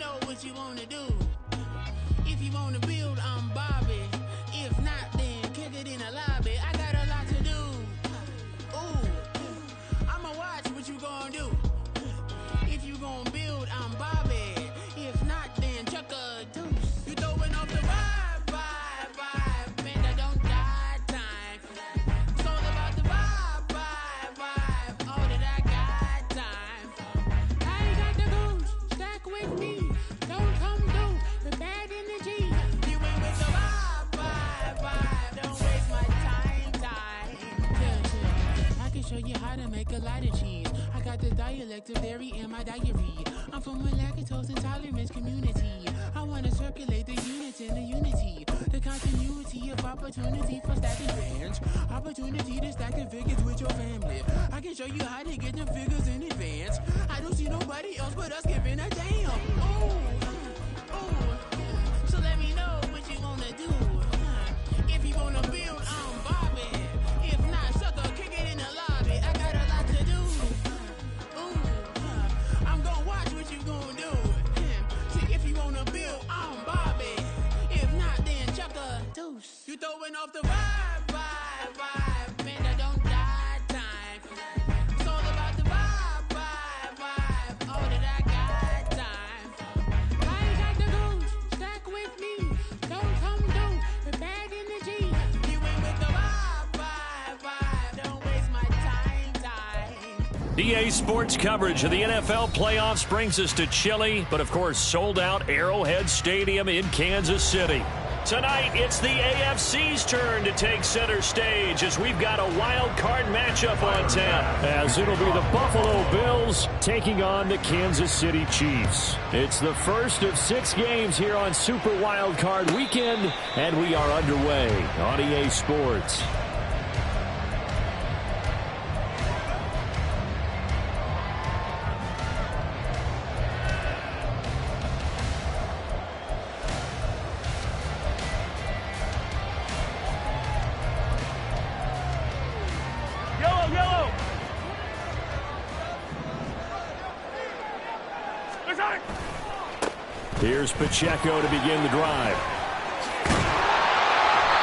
know what you wanna do. If you wanna build, I'm Bobby. If not, then kick it in the lobby. I got a lot to do. Ooh, I'ma watch what you gonna do. If you gonna build, I'm Bobby. If not, then chuck a deuce. You throwing off the vibe, man, that don't die time. It's all about the vibe, all that I got time. I ain't got the goose, stack with me. Don't come through with bad energy. You ain't with the vibe, don't waste my time. Yeah. I can show you how to make a lot of cheese. I got the dialect of dairy in my diary. I'm from a lactose intolerance community. I wanna circulate the units in the unity. The continuity of opportunity for stacking bands. Opportunity to stack the figures with your family. I can show you how to get the figures in advance. I don't see nobody else but us giving a damn. So let me know what you wanna do. If you wanna build, I'm Bobby. If not, sucker, kick it in the lobby. I got a lot to do. I'm gonna watch what you gonna do. See, if you wanna build, I'm Bobby. If not, then chuck a deuce. You throwing off the vibe, man, that don't die time. It's all about the vibe, all that I got time. I ain't got the goose, stack with me. Don't come through with bad energy. You ain't with the vibe, don't waste my time. EA Sports coverage of the NFL playoffs brings us to chilly, but of course sold out Arrowhead Stadium in Kansas City. Tonight, it's the AFC's turn to take center stage as we've got a wild card matchup on tap. As it'll be the Buffalo Bills taking on the Kansas City Chiefs. It's the first of 6 games here on Super Wild Card Weekend, and we are underway on EA Sports. Here's Pacheco to begin the drive.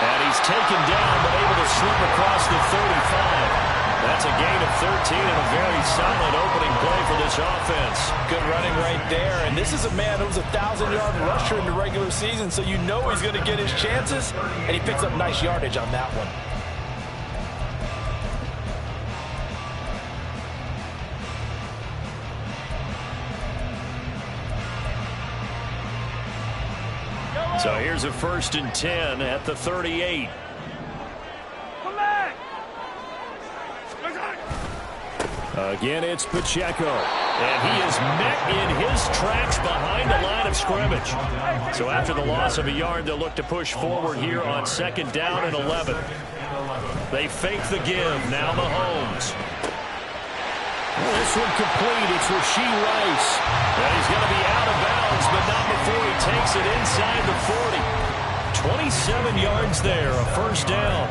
And he's taken down, but able to slip across the 35. That's a gain of 13 and a very solid opening play for this offense. Good running right there. And this is a man who's a 1,000-yard rusher in the regular season, so you know he's going to get his chances, and he picks up nice yardage on that one. So here's a 1st and 10 at the 38. Again, it's Pacheco. And he is met in his tracks behind the line of scrimmage. So after the loss of a yard, they'll look to push forward here on 2nd down and 11. They fake the give. Now Mahomes. This one complete. It's Rashee Rice. And he's going to be out of bounds, but not before he takes it inside the 40. 27 yards there, a 1st down.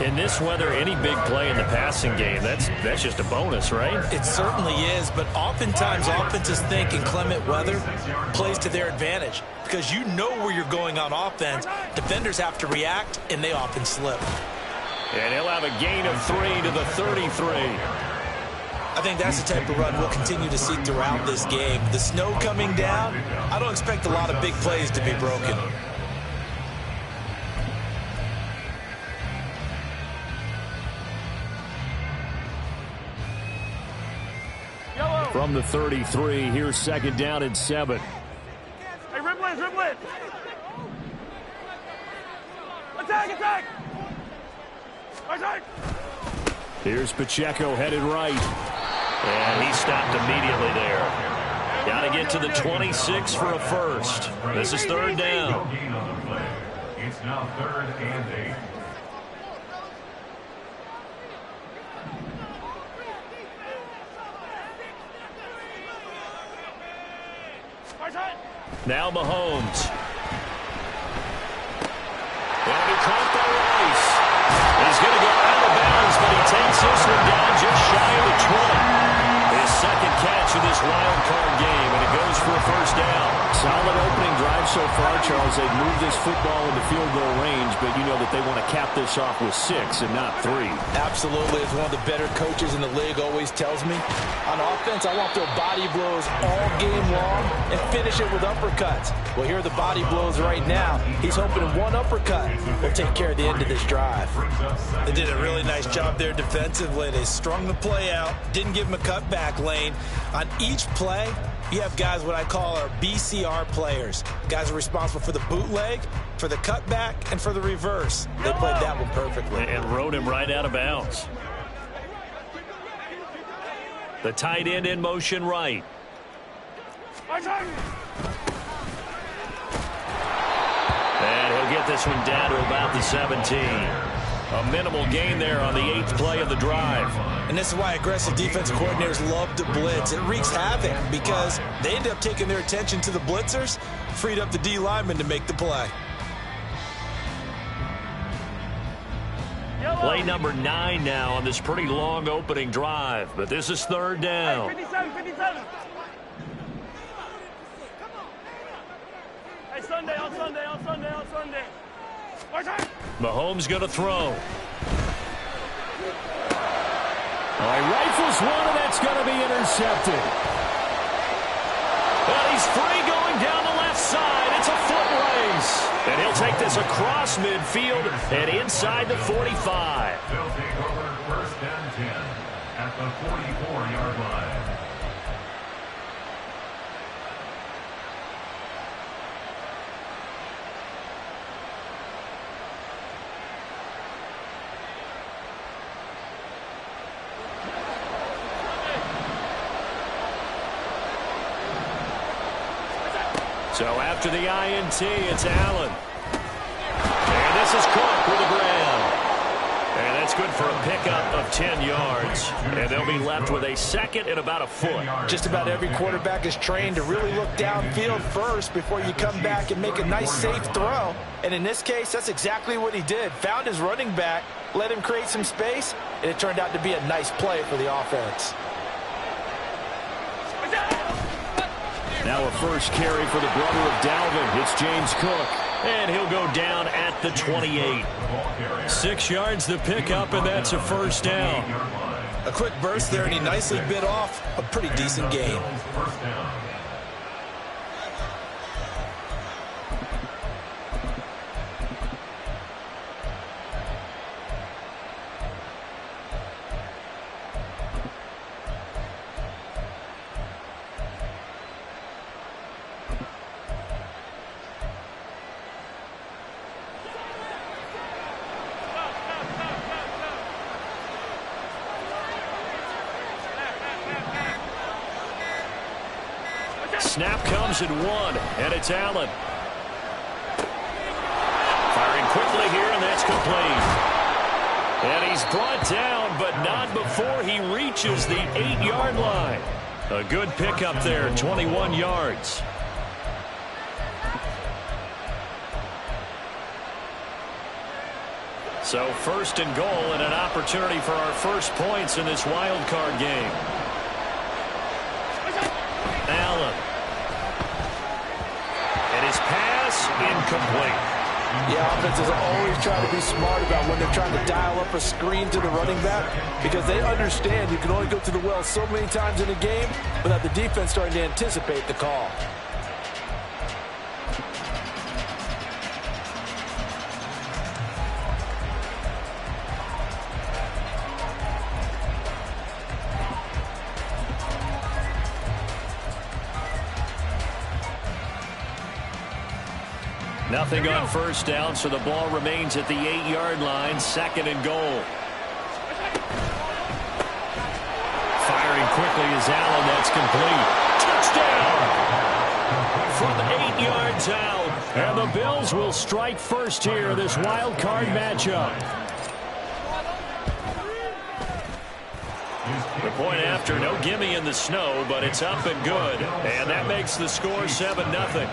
In this weather, any big play in the passing game, that's just a bonus, right? It certainly is, but oftentimes offenses think inclement weather plays to their advantage because you know where you're going on offense. Defenders have to react, and they often slip. And he'll have a gain of 3 to the 33. I think that's the type of run we'll continue to see throughout this game. The snow coming down, I don't expect a lot of big plays to be broken. From the 33, here's 2nd down and 7. Hey, dribble it. Attack. Here's Pacheco headed right. And he stopped immediately there. Got to get to the 26 for a 1st. This is 3rd down. It's now 3rd and 8. Now Mahomes. And he caught by Rice. He's going to go out of bounds, but he takes this one down just shy of the 20. His 2nd catch of this wild card game, and it goes for a 1st down. Solid opening drive so far, Charles. They've moved this football into field goal range, but you know that they want to cap this off with 6 and not 3. Absolutely. As one of the better coaches in the league always tells me, on offense, I want to throw body blows all game long and finish it with uppercuts. Well, here are the body blows right now. He's hoping one uppercut will take care of the end of this drive. They did a really nice job there defensively. They strung the play out, didn't give him a cutback lane. On each play, you have guys what I call our BCR players. Guys are responsible for the bootleg, for the cutback, and for the reverse. They played that one perfectly. And rode him right out of bounds. The tight end in motion right. And he'll get this one down to about the 17. A minimal gain there on the 8th play of the drive. And this is why aggressive defensive coordinators love to blitz. It wreaks havoc because they end up taking their attention to the blitzers, freed up the D lineman to make the play. Play number 9 now on this pretty long opening drive, but this is 3rd down. 57. Hey, Sunday. Mahomes going to throw. He rifles one, and that's going to be intercepted. But he's free going down the left side. It's a foot race. And he'll take this across midfield and inside the 45. They'll take over 1st and 10 at the 44-yard line. So after the INT, it's Allen. And this is Cook with a grab. And that's good for a pickup of 10 yards. And they'll be left with a 2nd and about a foot. Just about every quarterback is trained to really look downfield first before you come back and make a nice, safe throw. And in this case, that's exactly what he did. Found his running back, let him create some space, and it turned out to be a nice play for the offense. Now a first carry for the brother of Dalvin. It's James Cook. And he'll go down at the 28. 6 yards the pickup, and that's a 1st down. A quick burst there, and he nicely bit off a pretty decent gain. Snap comes at 1, and it's Allen. Firing quickly here, and that's complete. And he's brought down, but not before he reaches the 8-yard line. A good pickup there, 21 yards. So 1st and goal, and an opportunity for our first points in this wild card game. Allen. And his pass incomplete. Yeah, offenses always try to be smart about when they're trying to dial up a screen to the running back because they understand you can only go to the well so many times in a game without the defense starting to anticipate the call. Nothing on 1st down, so the ball remains at the 8-yard line, 2nd and goal. Firing quickly is Allen. That's complete. Touchdown! From 8 yards out. And the Bills will strike first here, this wild card matchup. The point after, no gimme in the snow, but it's up and good. And that makes the score 7-0.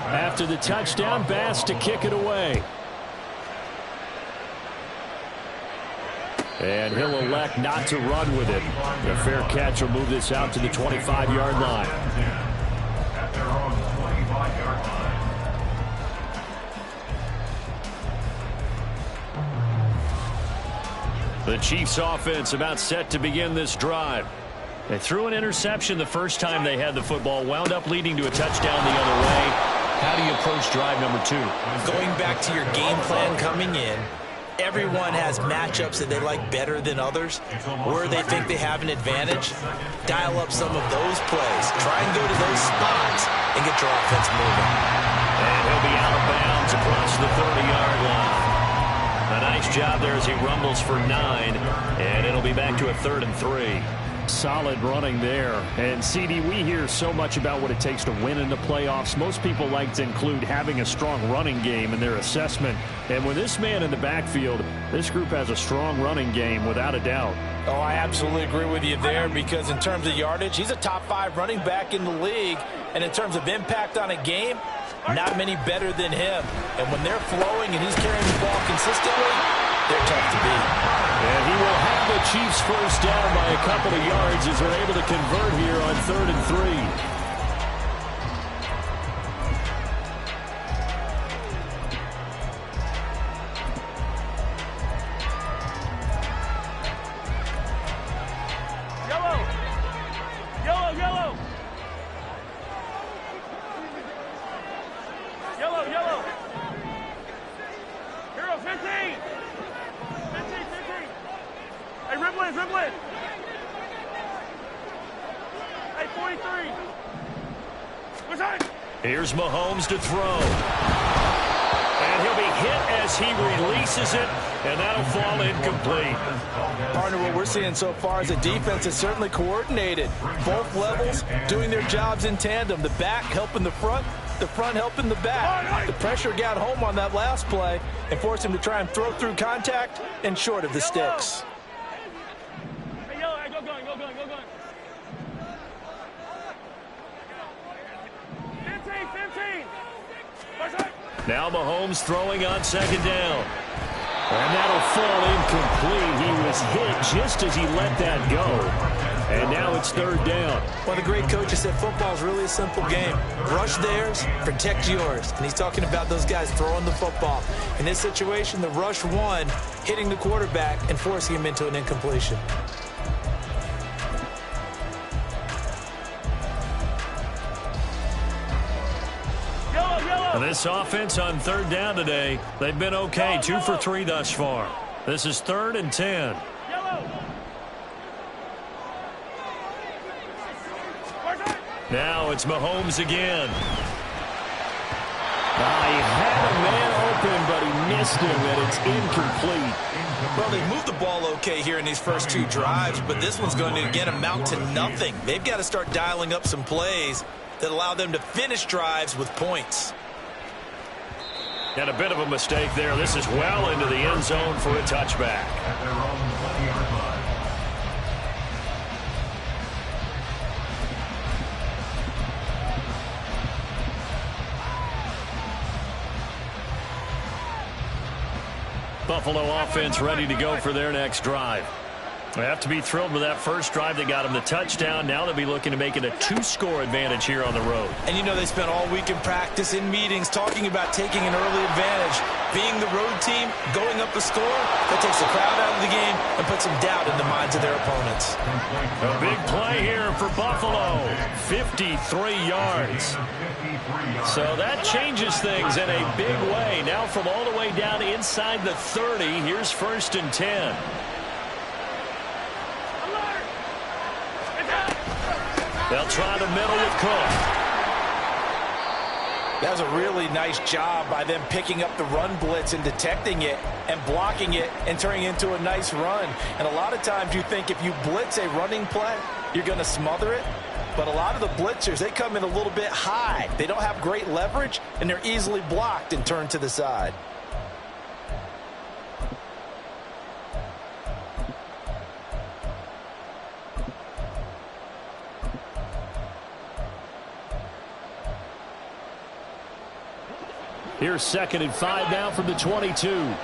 After the touchdown, Bass to kick it away. And he'll elect not to run with it. A fair catch will move this out to the 25-yard line. their own 25-yard line. The Chiefs offense about set to begin this drive. They threw an interception the first time they had the football, wound up leading to a touchdown the other way. How do you approach drive number 2? Going back to your game plan coming in, everyone has matchups that they like better than others, where they think they have an advantage. Dial up some of those plays. Try and go to those spots and get your offense moving. And he'll be out of bounds across the 30-yard line. A nice job there as he rumbles for 9, and it'll be back to a 3rd and 3. Solid running there. And, CD, we hear so much about what it takes to win in the playoffs. Most people like to include having a strong running game in their assessment. And with this man in the backfield, this group has a strong running game without a doubt. Oh, I absolutely agree with you there, because in terms of yardage, he's a top 5 running back in the league. And in terms of impact on a game, not many better than him. And when they're flowing and he's carrying the ball consistently, they're tough to beat. And he will have the Chiefs first down by a couple of yards as they're able to convert here on 3rd and 3. Here's Mahomes to throw. And he'll be hit as he releases it, and that'll fall incomplete. Partner, what we're seeing so far is the defense is certainly coordinated. Both levels doing their jobs in tandem. The back helping the front helping the back. The pressure got home on that last play and forced him to try and throw through contact and short of the sticks. Now Mahomes throwing on 2nd down. And that'll fall incomplete. He was hit just as he let that go. And now it's 3rd down. One of the great coaches said football is really a simple game. Rush theirs, protect yours. And he's talking about those guys throwing the football. In this situation, the rush one, hitting the quarterback and forcing him into an incompletion. This offense on 3rd down today, they've been okay, 2 for 3 thus far. This is 3rd and 10. Now it's Mahomes again. He had a man open, but he missed him, and it's incomplete. Well, they moved the ball okay here in these first 2 drives, but this one's going to, again, amount to nothing. They've got to start dialing up some plays that allow them to finish drives with points. And a bit of a mistake there. This is well into the end zone for a touchback. At their own 20-yard line. Buffalo offense ready to go for their next drive. They have to be thrilled with that first drive that got them the touchdown. Now they'll be looking to make it a 2-score advantage here on the road. And you know they spent all week in practice, in meetings, talking about taking an early advantage. Being the road team, going up the score, that takes the crowd out of the game and puts some doubt in the minds of their opponents. A big play here for Buffalo. 53 yards. So that changes things in a big way. Now from all the way down inside the 30, here's 1st and 10. They'll try the middle with Cook. That was a really nice job by them picking up the run blitz and detecting it and blocking it and turning it into a nice run. And a lot of times you think if you blitz a running play, you're going to smother it. But a lot of the blitzers, they come in a little bit high. They don't have great leverage, and they're easily blocked and turned to the side. Here's 2nd and 5 now from the 22.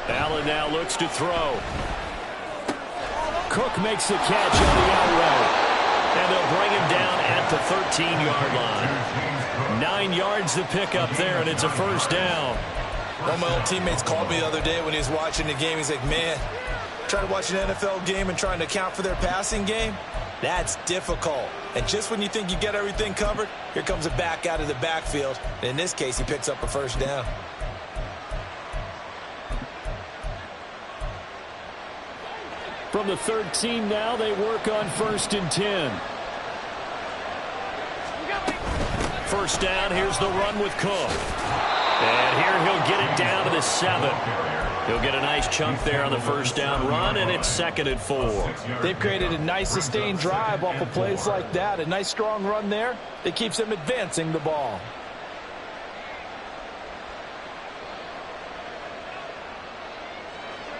Allen now looks to throw. Cook makes the catch on the out route. And they'll bring him down at the 13-yard line. 9 yards to pick up there, and it's a first down. One of my old teammates called me the other day when he was watching the game. He's like, man, trying to watch an NFL game and trying to account for their passing game, that's difficult. And just when you think you get everything covered, here comes a back out of the backfield. And in this case, he picks up a first down. From the 13 now, they work on 1st and 10. First down, here's the run with Cook. And here he'll get it down to the 7. He'll get a nice chunk there on the first down run, and it's 2nd and 4. They've created a nice sustained drive off of plays like that. A nice strong run there that keeps them advancing the ball.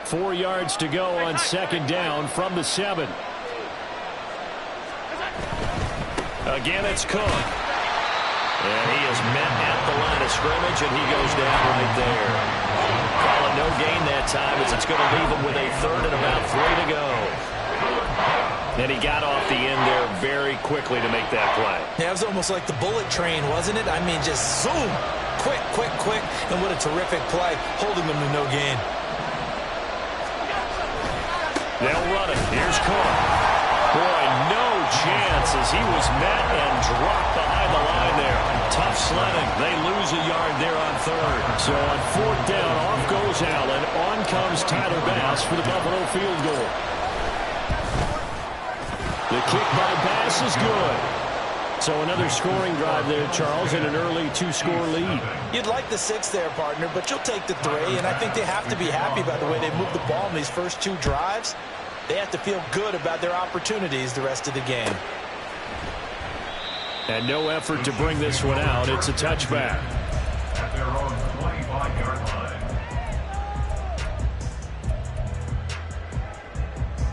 Four yards to go on 2nd down from the 7. Again, it's Cook. And he is met at the line of scrimmage, and he goes down right there. Calling no gain that time as it's going to leave him with a 3rd and about 3 to go. And he got off the end there very quickly to make that play. Yeah, it was almost like the bullet train, wasn't it? I mean, just zoom. Quick, quick, quick. And what a terrific play, holding them to no gain. They'll run it. Here's Cook. Boy, no chance as he was met and dropped behind the line there. Tough sledding. They lose a yard there on 3rd. So on 4th down, off goes Allen. On comes Tyler Bass for the Buffalo field goal. The kick by Bass is good. So another scoring drive there, Charles, and an early 2-score lead. You'd like the 6 there, partner, but you'll take the 3, and I think they have to be happy about the way they moved the ball in these first 2 drives. They have to feel good about their opportunities the rest of the game. And no effort to bring this one out. It's a touchback. At their own 25-yard line.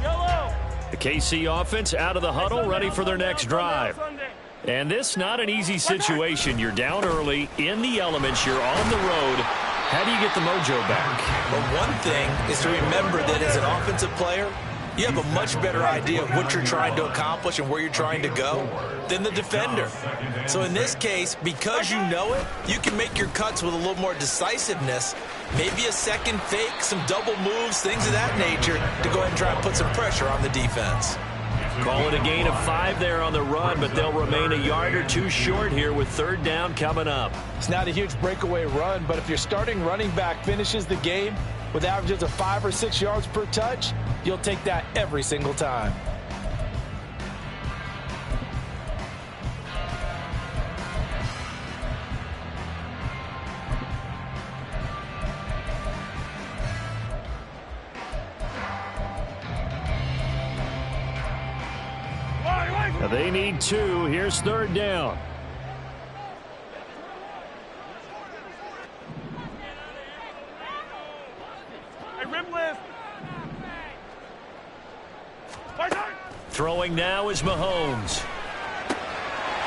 Yellow. The KC offense out of the huddle, ready for their next drive. And this not an easy situation. You're down early, in the elements, you're on the road. How do you get the mojo back? Well, one thing is to remember that as an offensive player, you have a much better idea of what you're trying to accomplish and where you're trying to go than the defender. So in this case, because you know it, you can make your cuts with a little more decisiveness, maybe a second fake, some double moves, things of that nature, to go ahead and try and put some pressure on the defense. Call it a gain of 5 there on the run, but they'll remain a yard or 2 short here with 3rd down coming up. It's not a huge breakaway run, but if your starting running back finishes the game with averages of 5 or 6 yards per touch, you'll take that every single time. They need 2. Here's 3rd down. Hey, rib lift. Throwing now is Mahomes.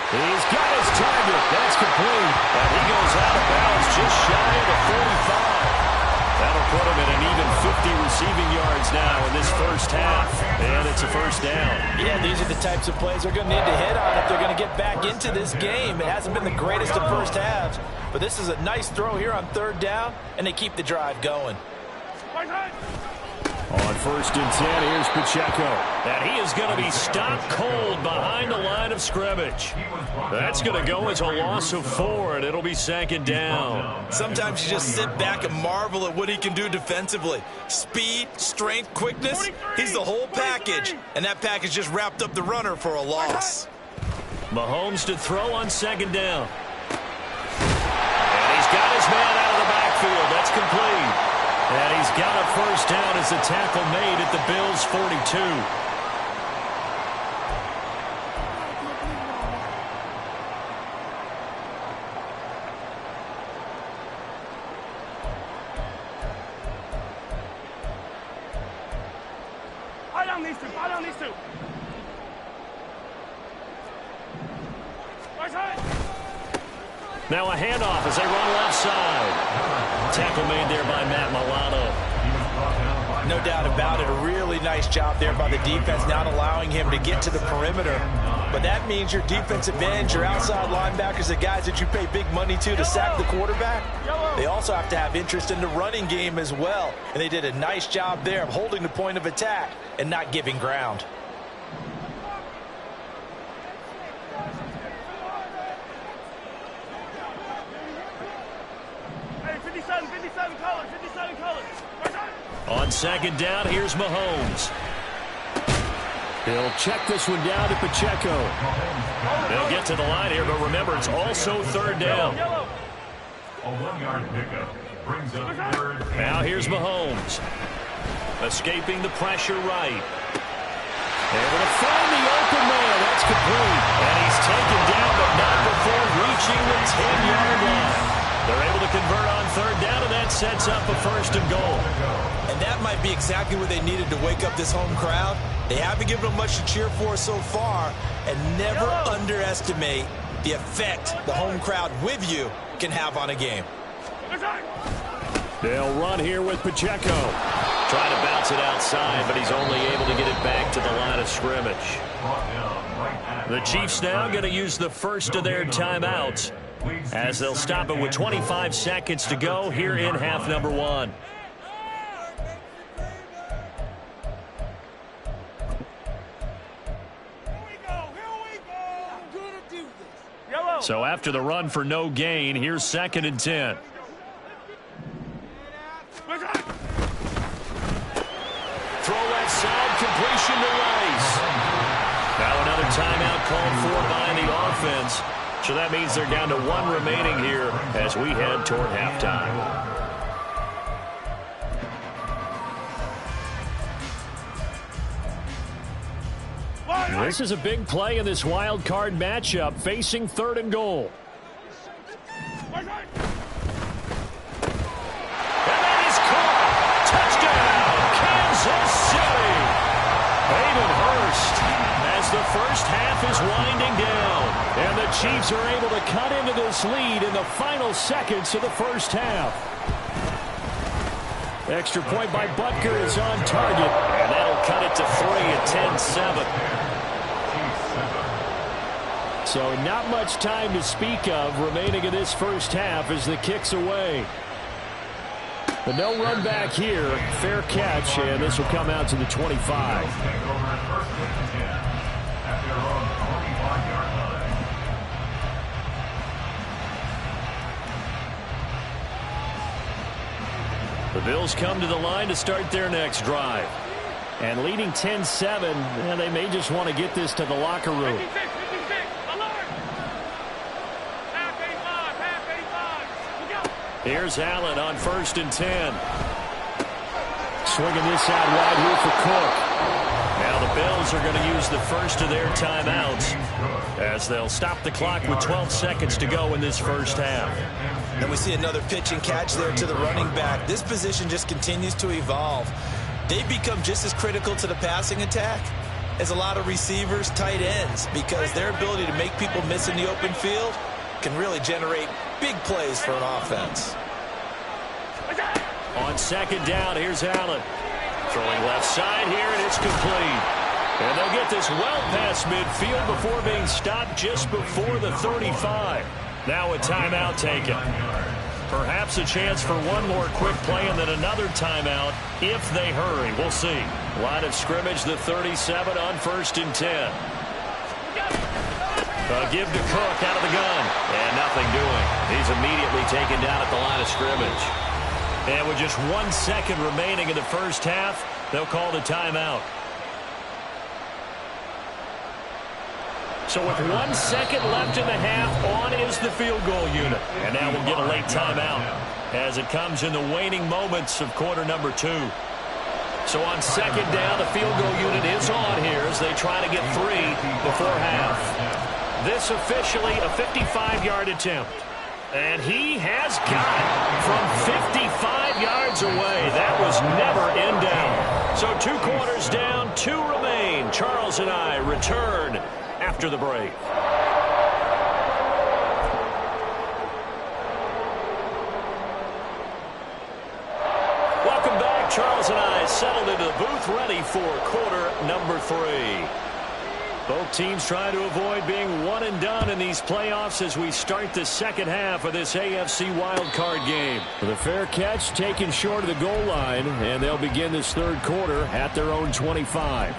He's got his target. That's complete. And he goes out of bounds just shy of the 45. That'll put him at an even 50 receiving yards now in this first half. And it's a first down. Yeah, these are the types of plays they're going to need to hit on if they're going to get back into this game. It hasn't been the greatest of first halves, but this is a nice throw here on 3rd down, and they keep the drive going. On 1st and 10, here's Pacheco. And he is going to be stopped cold behind the line of scrimmage. That's going to go as a loss of 4, and it'll be 2nd down. Sometimes you just sit back and marvel at what he can do defensively. Speed, strength, quickness, he's the whole package. And that package just wrapped up the runner for a loss. Mahomes to throw on 2nd down. And he's got his man out of the backfield. That's complete. And he's got a first down as the tackle made at the Bills' 42. High down these 2. High down these 2. Right side. Now a handoff as they run left side. Tackle made there by Matt Milano. He was brought down by No doubt about it. A really nice job there by the defense, not allowing him to get to the perimeter. But that means your defensive ends, your outside linebackers, the guys that you pay big money to sack the quarterback, they also have to have interest in the running game as well. And they did a nice job there of holding the point of attack and not giving ground. Hey, 57 colors, 57 colors. On second down, here's Mahomes. He'll check this one down to Pacheco. They'll get to the line here, but remember, it's also third down. Yellow. A 1-yard pickup brings up third. Now here's Mahomes. Escaping the pressure right. Able to find the open man. That's complete. And he's taken down, but not before reaching the 10-yard line. They're able to convert on third down, and that sets up a first and goal. And that might be exactly what they needed to wake up this home crowd. They haven't given them much to cheer for so far, and never underestimate the effect the home crowd with you can have on a game. They'll run here with Pacheco. Trying to bounce it outside, but he's only able to get it back to the line of scrimmage. The Chiefs now going to use the first of their timeouts as they'll stop it with 25 seconds to go here in half number one. So after the run for no gain, here's second and 10. Throw left side, completion to Rice. Now another timeout called for by the offense. So that means they're down to one remaining here as we head toward halftime. This is a big play in this wild card matchup, facing third and goal. And that is caught. Touchdown, Kansas City. Hayden Hurst as the first half is winding down. And the Chiefs are able to cut into this lead in the final seconds of the first half. Extra point by Butker is on target. And that'll cut it to 3 at 10-7. So not much time to speak of remaining in this first half as the kick's away. But no run back here. Fair catch, and this will come out to the 25. The Bills come to the line to start their next drive. And leading 10-7, they may just want to get this to the locker room. Here's Allen on 1st and 10. Swinging this out wide here for Cook. Now the Bills are going to use the first of their timeouts as they'll stop the clock with 12 seconds to go in this first half. And we see another pitch and catch there to the running back. This position just continues to evolve. They become just as critical to the passing attack as a lot of receivers, tight ends, because their ability to make people miss in the open field can really generate big plays for an offense. On second down, here's Allen. Throwing left side here, and it's complete. And they'll get this well past midfield before being stopped just before the 35. Now a timeout taken. Perhaps a chance for one more quick play and then another timeout if they hurry. We'll see. Line of scrimmage, the 37 on 1st and 10. Give to Cook out of the gun. And nothing doing. He's immediately taken down at the line of scrimmage. And with just 1 second remaining in the first half, they'll call the timeout. So with 1 second left in the half, on is the field goal unit. And now we'll get a late timeout as it comes in the waning moments of quarter number 2. So on second down, the field goal unit is on here as they try to get 3 before half. This officially a 55-yard attempt. And he has got it from 55 yards away. That was never in doubt. So 2 quarters down, 2 remain. Charles and I return after the break. Welcome back. Charles Calls and eyes settled into the booth, ready for quarter number 3. Both teams trying to avoid being one and done in these playoffs as we start the second half of this AFC wildcard game. The fair catch taken short of the goal line, and they'll begin this third quarter at their own 25.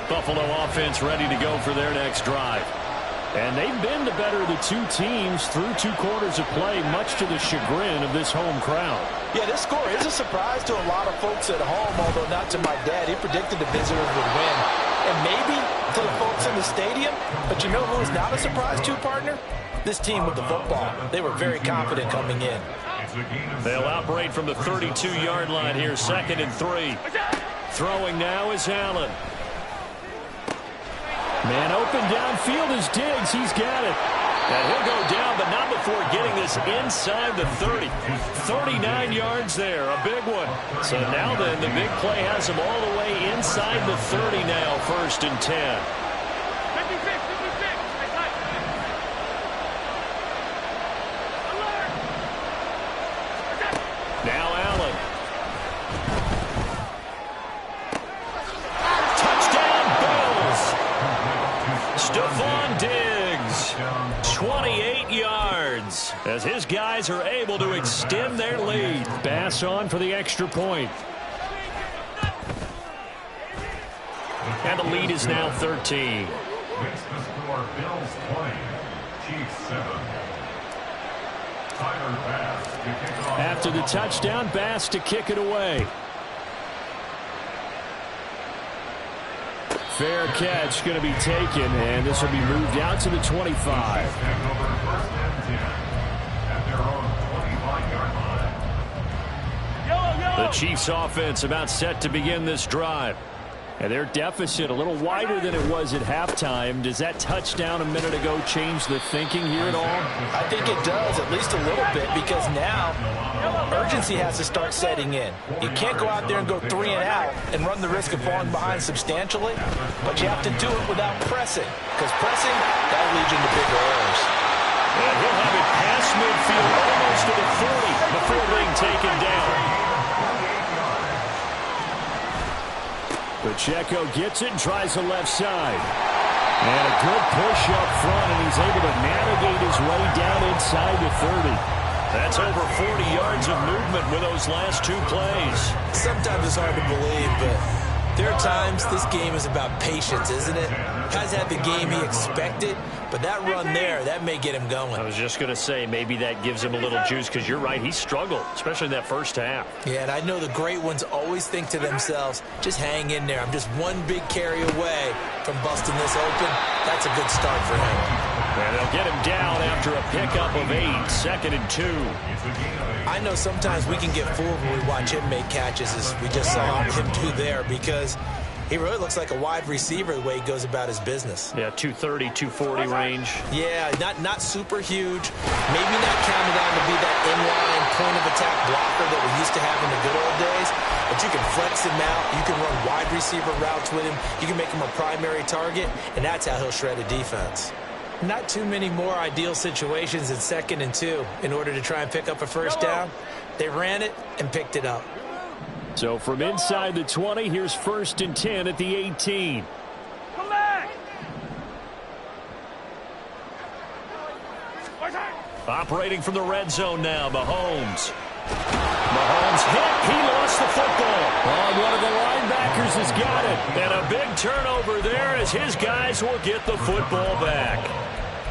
Buffalo offense ready to go for their next drive. And they've been the better of the two teams through 2 quarters of play, much to the chagrin of this home crowd. Yeah, this score is a surprise to a lot of folks at home, although not to my dad. He predicted the visitors would win. And maybe to the folks in the stadium. But you know who is not a surprise to, partner? This team with the football. They were very confident coming in. They'll operate from the 32-yard line here, 2nd and 3. Throwing now is Allen. Man open downfield is Diggs. He's got it. And he'll go down, but not before getting this inside the 30. 39 yards there, a big one. So now then, the big play has him all the way inside the 30 now, 1st and 10. 56. Now Allen. Touchdown, Bills. Stephon Diggs, 28 yards, as his guys are able to extend their lead. Bass on for the extra point. And the lead is now 13. Makes the score Bills 20, Chiefs 7. Tyler Bass to kick off. After the touchdown, Bass to kick it away. Fair catch going to be taken, and this will be moved out to the 25. Take over 1st and 10 at their own 25-yard line. The Chiefs offense about set to begin this drive. And their deficit a little wider than it was at halftime. Does that touchdown a minute ago change the thinking here at all? I think it does, at least a little bit, because now urgency has to start setting in. You can't go out there and go 3 and out and run the risk of falling behind substantially, but you have to do it without pressing, because pressing, that'll lead you into bigger errors. And he'll have it past midfield almost to the 40 before being taken down. Pacheco gets it and tries the left side. And a good push up front, and he's able to navigate his way down inside the 30. That's over 40 yards of movement with those last 2 plays. Sometimes it's hard to believe, but there are times this game is about patience, isn't it? Has had the game he expected, but that run there, that may get him going. I was just going to say, maybe that gives him a little juice, because you're right, he struggled, especially in that first half. Yeah, and I know the great ones always think to themselves, just hang in there. I'm just one big carry away from busting this open. That's a good start for him. And they'll get him down after a pickup of 8, 2nd and 2. I know sometimes we can get fooled when we watch him make catches, as we just saw him do there, because he really looks like a wide receiver the way he goes about his business. Yeah, 230, 240 range. Yeah, not super huge. Maybe not counted on to be that inline point-of-attack blocker that we used to have in the good old days, but you can flex him out. You can run wide receiver routes with him. You can make him a primary target, and that's how he'll shred a defense. Not too many more ideal situations in 2nd and 2 in order to try and pick up a first down. They ran it and picked it up. So from inside the 20, here's 1st and 10 at the 18. Come back! Operating from the red zone now, Mahomes. Mahomes hit. He lost the football. Oh, one of the linebackers has got it. And a big turnover there as his guys will get the football back.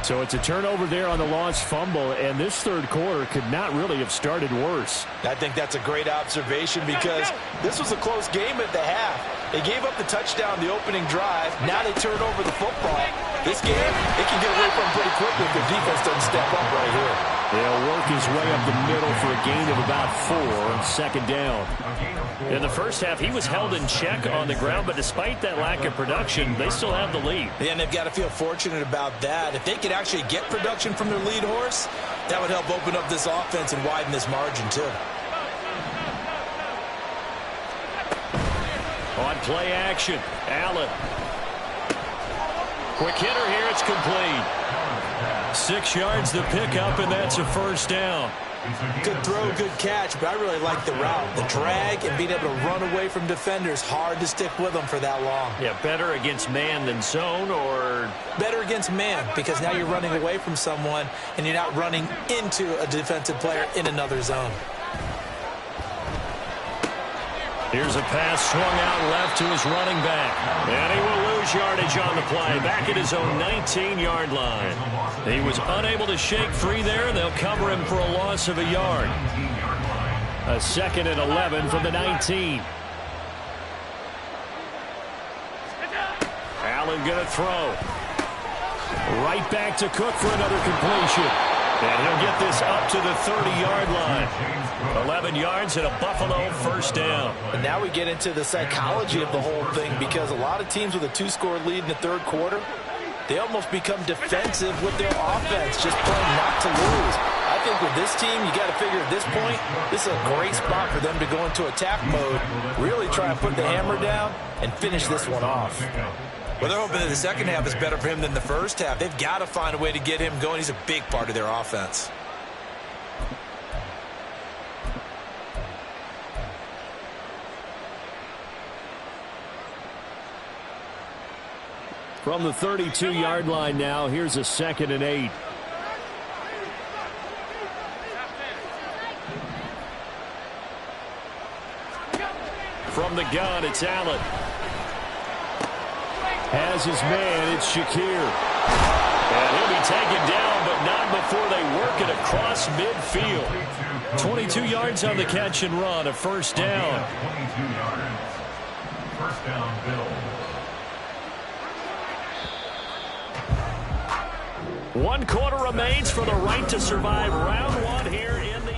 So it's a turnover there on the lost fumble, and this third quarter could not really have started worse. I think that's a great observation, because this was a close game at the half. They gave up the touchdown the opening drive. Now they turn over the football. This game, it can get away from pretty quickly if their defense doesn't step up right here. They'll work his way up the middle for a gain of about 4 on 2nd down. In the first half, he was held in check on the ground, but despite that lack of production, they still have the lead. Yeah, and they've got to feel fortunate about that. If they could actually get production from their lead horse, that would help open up this offense and widen this margin too. On play action, Allen. Quick hitter here, it's complete. 6 yards the pickup, and that's a first down. Good throw, good catch, but I really like the route. The drag and being able to run away from defenders, hard to stick with them for that long. Yeah, better against man than zone, or? Better against man, because now you're running away from someone and you're not running into a defensive player in another zone. Here's a pass swung out left to his running back. And he will lose yardage on the play, back at his own 19-yard line. He was unable to shake free there, and they'll cover him for a loss of a yard. A 2nd and 11 from the 19. Allen going to throw. Right back to Cook for another completion. And he'll get this up to the 30-yard line. 11 yards and a Buffalo first down. And now we get into the psychology of the whole thing, because a lot of teams with a 2-score lead in the third quarter, they almost become defensive with their offense, just playing not to lose. I think with this team, you got to figure at this point, this is a great spot for them to go into attack mode, really try and put the hammer down and finish this one off. Well, they're hoping that the second half is better for him than the first half. They've got to find a way to get him going. He's a big part of their offense. From the 32-yard line now, here's a 2nd and 8. From the gun, it's Allen. Has his man, it's Shakir. And he'll be taken down, but not before they work it across midfield. 22 yards on the catch and run, a first down. 22 yards. First down, Bill. 1 quarter remains for the right to survive round 1 here in the...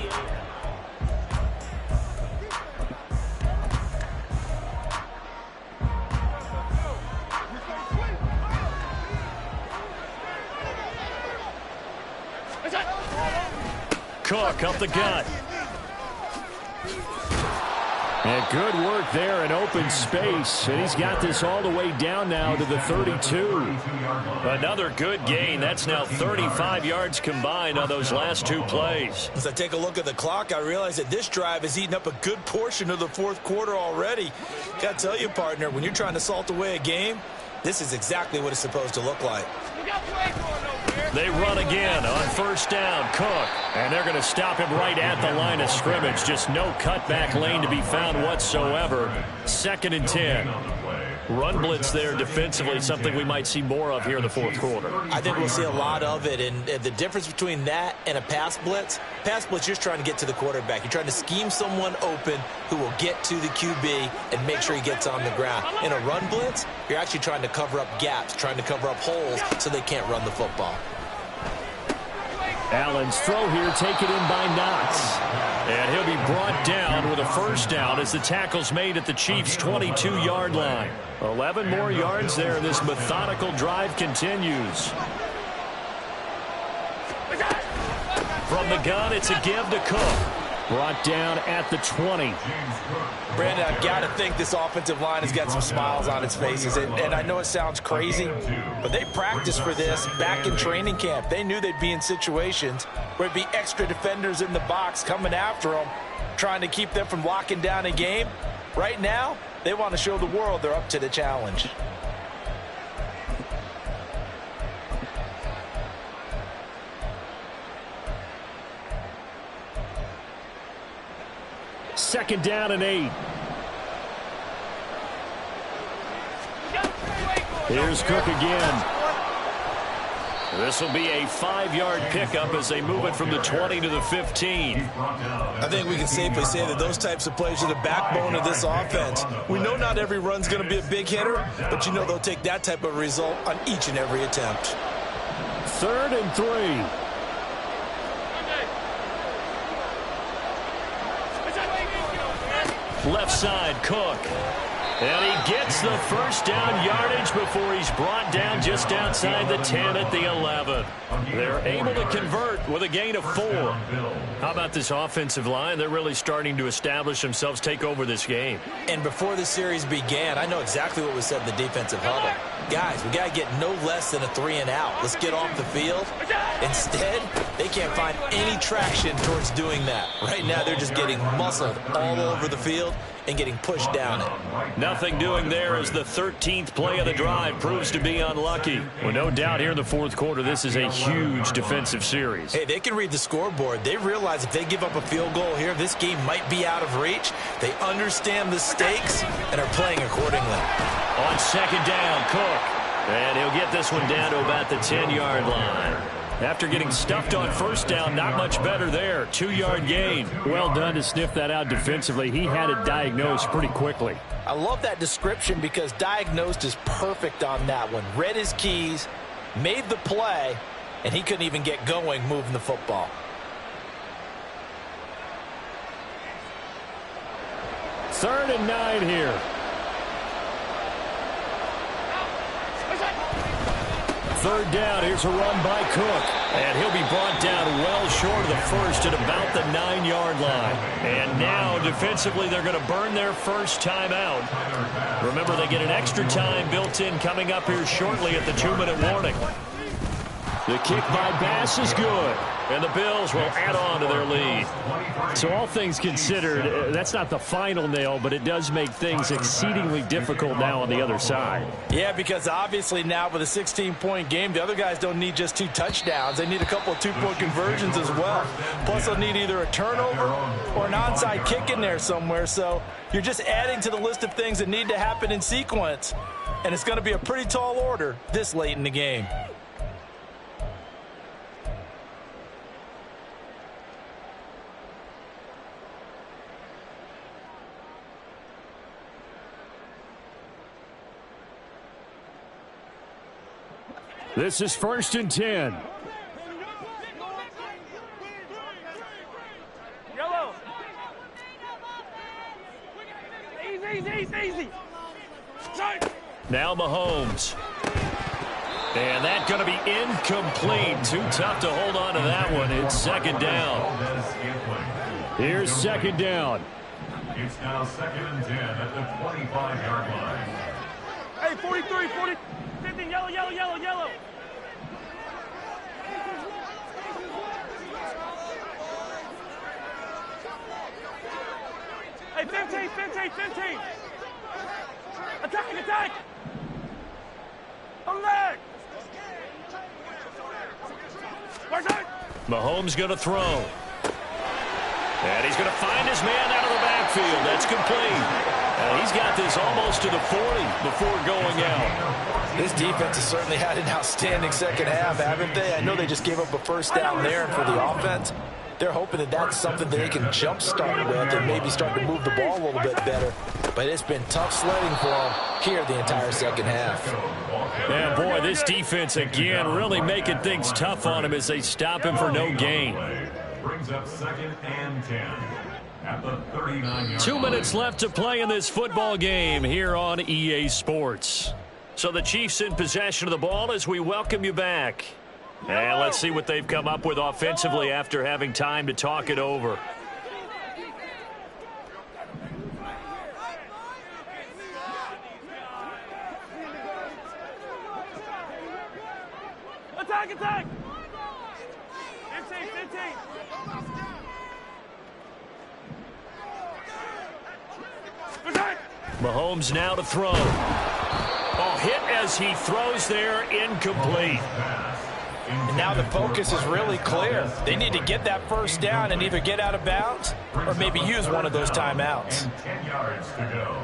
Cook up the gut. And good work there in open space. And he's got this all the way down now to the 32. Another good gain. That's now 35 yards combined on those last 2 plays. As I take a look at the clock, I realize that this drive has eaten up a good portion of the fourth quarter already. Got to tell you, partner, when you're trying to salt away a game, this is exactly what it's supposed to look like. They run again on first down. Cook. And they're going to stop him right at the line of scrimmage. Just no cutback lane to be found whatsoever. 2nd and 10. Run blitz there defensively, something we might see more of here in the fourth quarter. I think we'll see a lot of it, and the difference between that and a pass blitz, you're just trying to get to the quarterback. You're trying to scheme someone open who will get to the QB and make sure he gets on the ground. In a run blitz, you're actually trying to cover up gaps, trying to cover up holes so they can't run the football. Allen's throw here taken in by Knox. And he'll be brought down with a first down as the tackle's made at the Chiefs' 22-yard line. 11 more yards there. This methodical drive continues. From the gun, it's a give to Cook. Brought down at the 20. Brandon, I've got to think this offensive line has got some smiles on its faces. And I know it sounds crazy, but they practiced for this back in training camp. They knew they'd be in situations where it'd be extra defenders in the box coming after them, trying to keep them from locking down a game. Right now, they want to show the world they're up to the challenge. Second down and 8. Here's Cook again. This will be a 5-yard pickup as they move it from the 20 to the 15. I think we can safely say that those types of plays are the backbone of this offense. We know not every run's going to be a big hitter, but you know they'll take that type of result on each and every attempt. 3rd and 3. Left side, Cook. And he gets the first down yardage before he's brought down just outside the 10 at the 11. They're able to convert with a gain of 4. How about this offensive line? They're really starting to establish themselves, take over this game. And before the series began, I know exactly what was said in the defensive huddle. Guys, we got to get no less than a 3-and-out. Let's get off the field. Instead, they can't find any traction towards doing that. Right now, they're just getting muscled all over the field and getting pushed down it. Nothing doing there as the 13th play of the drive proves to be unlucky. Well, no doubt here in the fourth quarter, this is a huge defensive series. Hey, they can read the scoreboard. They realize if they give up a field goal here, this game might be out of reach. They understand the stakes and are playing accordingly. On second down, Cook. And he'll get this one down to about the 10-yard line. After getting stuffed on first down, not much better there. 2-yard gain. Well done to sniff that out defensively. He had it diagnosed pretty quickly. I love that description because diagnosed is perfect on that one. Read his keys, made the play, and he couldn't even get going moving the football. Third and 9 here. Third down, here's a run by Cook. And he'll be brought down well short of the first at about the 9-yard line. And now, defensively, they're going to burn their first time out. Remember, they get an extra time built in coming up here shortly at the 2-minute warning. The kick by Bass is good. And the Bills will add on to their lead. So all things considered, that's not the final nail, but it does make things exceedingly difficult now on the other side. Yeah, because obviously now with a 16-point game, the other guys don't need just 2 touchdowns. They need a couple of 2-point conversions as well. Plus, they'll need either a turnover or an onside kick in there somewhere. So you're just adding to the list of things that need to happen in sequence. And it's going to be a pretty tall order this late in the game. This is 1st and 10. Yellow. Easy. Now Mahomes. And that's going to be incomplete. Too tough to hold on to that one. It's second down. Here's second down. It's now 2nd and 10 at the 25-yard line. Hey, 43, 40, 50, yellow. Hey, 15. Attack. On leg. Mahomes going to throw. And he's going to find his man out of the backfield. That's complete. And he's got this almost to the 40 before going out. This defense has certainly had an outstanding second half, haven't they? I know they just gave up a first down there, and for the offense, they're hoping that that's something that they can jumpstart with and maybe start to move the ball a little bit better. But it's been tough sledding for them here the entire second half. And boy, this defense again really making things tough on him as they stop him for no gain. Brings up 2nd and 10 at the 39-yard 2 minutes left to play in this football game here on EA Sports. So the Chiefs in possession of the ball as we welcome you back. And let's see what they've come up with offensively after having time to talk it over. Attack. 15. Mahomes now to throw. Oh, hit as he throws there, incomplete. And now the focus is really clear. They need to get that first down and either get out of bounds or maybe use one of those timeouts. 10 yards to go.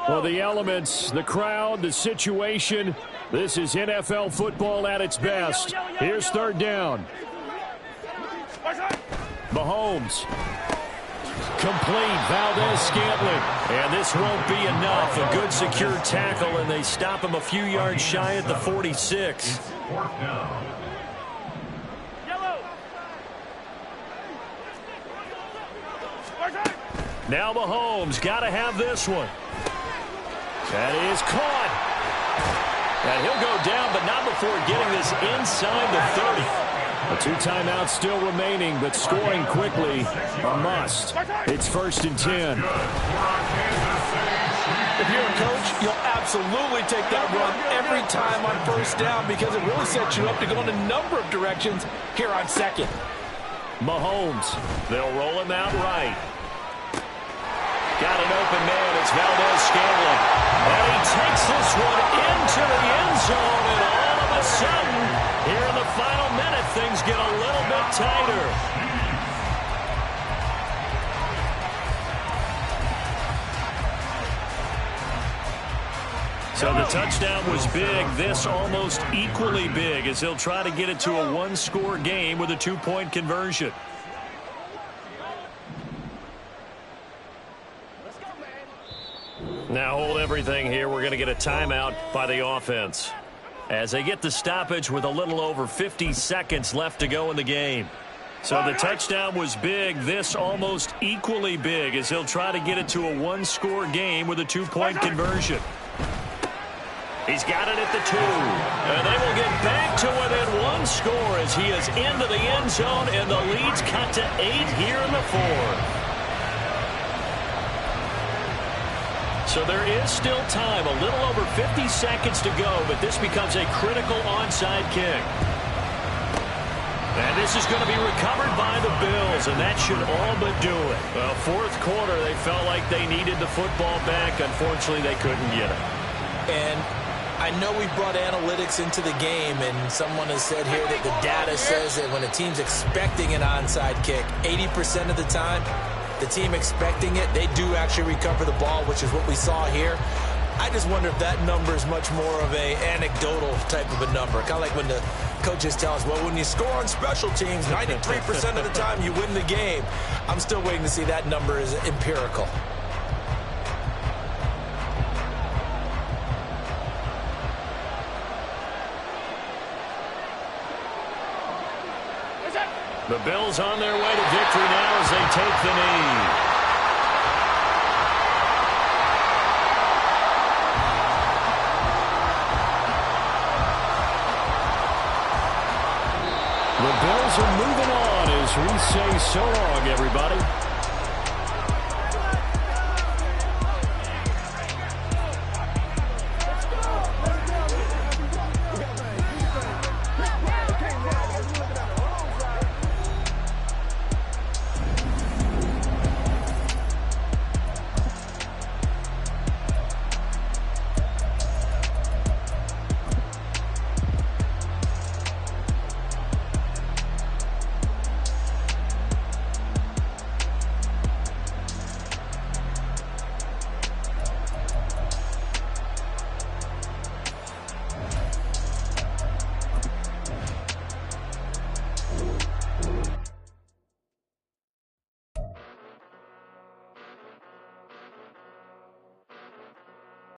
Well, the elements, the crowd, the situation, this is NFL football at its best. Here's third down. Mahomes. Complete. Valdez-Scantling. And this won't be enough. A good secure tackle, and they stop him a few yards shy at the 46. Fourth down. Now Mahomes got to have this one. That is caught. And he'll go down, but not before getting this inside the 30. A 2 timeouts still remaining, but scoring quickly a must. It's 1st and 10. If you're a coach, you'll absolutely take that run every time on 1st down because it really sets you up to go in a number of directions here on 2nd. Mahomes, they'll roll him out right. Got an open man. It's Valdez-Scantling. And he takes this one into the end zone, and all of a sudden, here in the final minute, things get a little bit tighter. So the touchdown was big. This almost equally big as he'll try to get it to a 1-score game with a 2-point conversion. Now hold everything here. We're going to get a timeout by the offense as they get the stoppage with a little over 50 seconds left to go in the game. So the touchdown was big. This almost equally big as he'll try to get it to a 1-score game with a 2-point conversion. He's got it at the 2. And they will get back to within 1 score as he is into the end zone, and the lead's cut to 8 here in the 4th. So there is still time, a little over 50 seconds to go, but this becomes a critical onside kick. And this is going to be recovered by the Bills, and that should all but do it. Well, 4th quarter, they felt like they needed the football back. Unfortunately, they couldn't get it. And I know we brought analytics into the game, and someone has said here that the data says that when a team's expecting an onside kick, 80% of the time, the team expecting it, they do actually recover the ball, which is what we saw here. I just wonder if that number is much more of a anecdotal type of a number. Kind of like when the coaches tell us, well, when you score on special teams, 93% of the time you win the game. I'm still waiting to see that number is empirical. The Bills on their way to victory now as they take the knee. The Bills are moving on as we say so long, everybody.